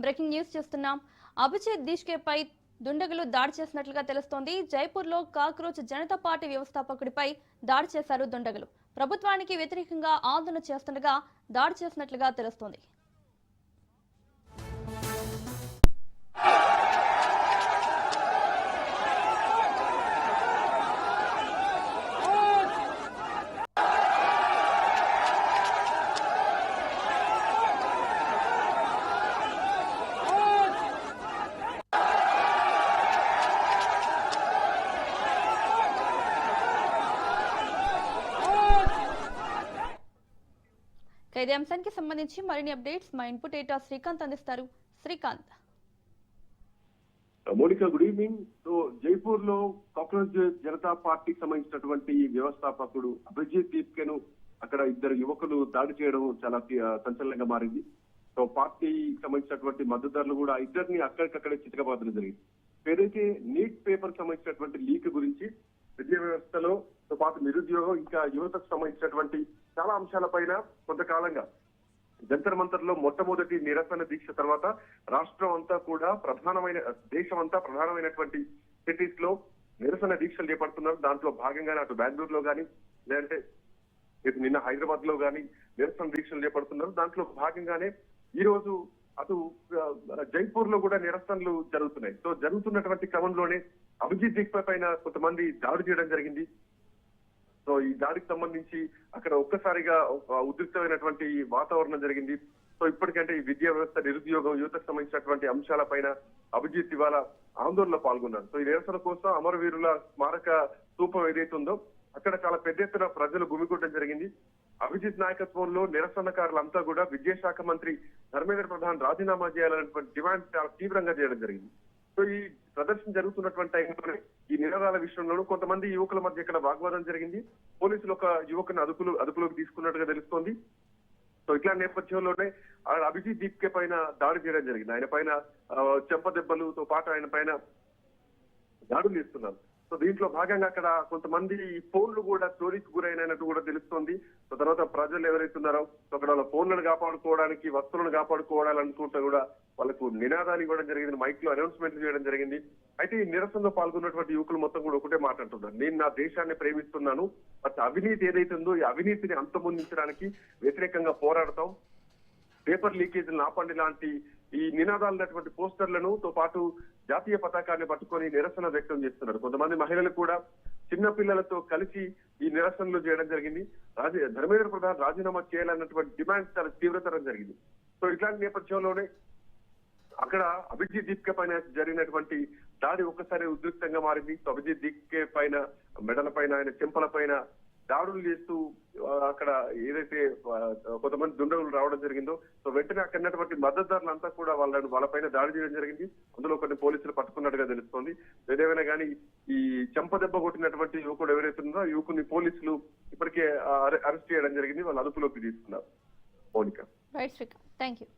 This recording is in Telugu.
బ్రేకింగ్ న్యూస్ చూస్తున్నాం. అభిజిత్ దీష్కేపై దుండగులు దాడి చేసినట్లుగా తెలుస్తోంది. జైపూర్లో కాక్రోచ్ జనతా పార్టీ వ్యవస్థాపకుడిపై దాడి చేశారు దుండగులు. ప్రభుత్వానికి వ్యతిరేకంగా ఆందోళన చేస్తుండగా దాడి చేసినట్లుగా తెలుస్తోంది. ఇదే అంశానికి సంబంధించి మరిన్ని అప్డేట్స్ మా ఇన్పుట్ ఎడిటర్ శ్రీకాంత్ అందిస్తారు. Srikanth. Monica, good evening. So Jaipur లో కాక్రోచ్ జనతా పార్టీకి సంబంధించినటువంటి వ్యవస్థాపకుడు అభిజిత్ దీప్కేను అక్కడ ఇద్దరు యువకులు దాడి చేయడం చాలా సంచలనంగా మారింది. సో పార్టీకి సంబంధించినటువంటి మద్దతుదారులు కూడా ఇద్దరిని అక్కడికక్కడే చితకబాదడం జరిగింది. ఏదైతే నీట్ పేపర్ సంబంధించినటువంటి లీక్ గురించి విద్యా వ్యవస్థలో తో పాటు నిరుద్యోగం ఇంకా యువతకు సంబంధించినటువంటి చాలా అంశాలపైన కొంతకాలంగా జంతర్ మంతర్ లో మొట్టమొదటి నిరసన దీక్ష తర్వాత రాష్ట్రం అంతా కూడా దేశం అంతా ప్రధానమైనటువంటి సిటీస్ లో నిరసన దీక్షలు చేపడుతున్నారు. దాంట్లో భాగంగానే అటు బెంగళూరులో కానీ లేదంటే నిన్న హైదరాబాద్ లో కానీ నిరసన దీక్షలు చేపడుతున్నారు. దాంట్లో భాగంగానే ఈ రోజు అటు జైపూర్ లో కూడా నిరసనలు జరుగుతున్నాయి. సో జరుగుతున్నటువంటి క్రమంలోనే అభిజిత్ దీక్ష పైన కొంతమంది దాడి చేయడం జరిగింది. సో ఈ దాడికి సంబంధించి అక్కడ ఒక్కసారిగా ఉద్రిక్తమైనటువంటి వాతావరణం జరిగింది. సో ఇప్పటికంటే ఈ విద్యా వ్యవస్థ, నిరుద్యోగం, యువతకు సంబంధించినటువంటి అంశాలపైన అభిజిత్ ఇవాళ ఆందోళనలో పాల్గొన్నారు. సో ఈ నిరసన కోసం అమరవీరుల స్మారక స్తూపం ఏదైతే ఉందో అక్కడ చాలా పెద్ద ఎత్తున ప్రజలు గుమిగూడడం జరిగింది. అభిజిత్ నాయకత్వంలో నిరసనకారులంతా కూడా విద్యాశాఖ మంత్రి ధర్మేంద్ర ప్రధాన్ రాజీనామా చేయాలనేటువంటి డిమాండ్ చాలా తీవ్రంగా చేయడం జరిగింది. సో ఈ ప్రదర్శన జరుగుతున్నటువంటి టైంలోనే ఈ నినాదాల విషయంలోనూ కొంతమంది యువకుల మధ్య ఇక్కడ వాగ్వాదం జరిగింది. పోలీసులు ఒక యువకుని అదుపులోకి తీసుకున్నట్టుగా తెలుస్తోంది. సో ఇట్లా నేపథ్యంలోనే అభిజిత్ దీప్కే పైన దాడి చేయడం జరిగింది. ఆయన పైన చెంపదెబ్బలతో పాటు ఆయన పైన దాడులు చేస్తున్నారు. సో దీంట్లో భాగంగా అక్కడ కొంతమంది ఫోన్లు కూడా చోరీకి గురైనట్టు కూడా తెలుస్తోంది. సో తర్వాత ప్రజలు ఎవరైతే ఉన్నారో అక్కడ వాళ్ళ ఫోన్లను కాపాడుకోవడానికి, వస్తువులను కాపాడుకోవాలనుకుంటే కూడా వాళ్ళకు నినాదాలు ఇవ్వడం జరిగింది, మైక్ లో అనౌన్స్మెంట్లు చేయడం జరిగింది. అయితే ఈ నిరసనలో పాల్గొన్నటువంటి యువకులు మొత్తం కూడా ఒకటే మాట్లాడుతున్నారు, నేను నా దేశాన్ని ప్రేమిస్తున్నాను, బట్ అవినీతి ఏదైతే ఉందో ఈ అవినీతిని అంతమొందించడానికి వ్యతిరేకంగా పోరాడతాం, పేపర్ లీకేజీలను ఆపండి లాంటి ఈ నినాదాలైనటువంటి పోస్టర్లను తో పాటు జాతీయ పతాకాన్ని పట్టుకొని నిరసన వ్యక్తం చేస్తున్నారు. కొంతమంది మహిళలు కూడా చిన్న పిల్లలతో కలిసి ఈ నిరసనలు చేయడం జరిగింది. ధర్మేంద్ర ప్రధాన్ రాజీనామా చేయాలన్నటువంటి డిమాండ్ చాలా తీవ్రతరం జరిగింది. సో ఇట్లాంటి నేపథ్యంలోనే అక్కడ అభిజిత్ దీప్కే పైన జరిగినటువంటి దాడి ఒక్కసారి ఉద్రిక్తంగా మారింది. సో అభిజిత్ దీప్కే పైన మెడల పైన, ఆయన చెంపల పైన దాడులు చేస్తూ అక్కడ ఏదైతే కొంతమంది దుండగులు రావడం జరిగిందో సో వెంటనే అక్కడటువంటి మద్దతుదారులంతా కూడా వాళ్ళపైన దాడి చేయడం జరిగింది. అందులో కొన్ని పోలీసులు పట్టుకున్నట్టుగా తెలుస్తోంది. ఏదేమైనా కానీ ఈ చెంపదెబ్బ కొట్టినటువంటి యువకుడు ఎవరైతే ఉందో ఆ యువకుని పోలీసులు ఇప్పటికే అరెస్ట్ చేయడం జరిగింది. వాళ్ళు అదుపులోకి తీసుకున్నారు. Mounika. Right Srikanth, thank you.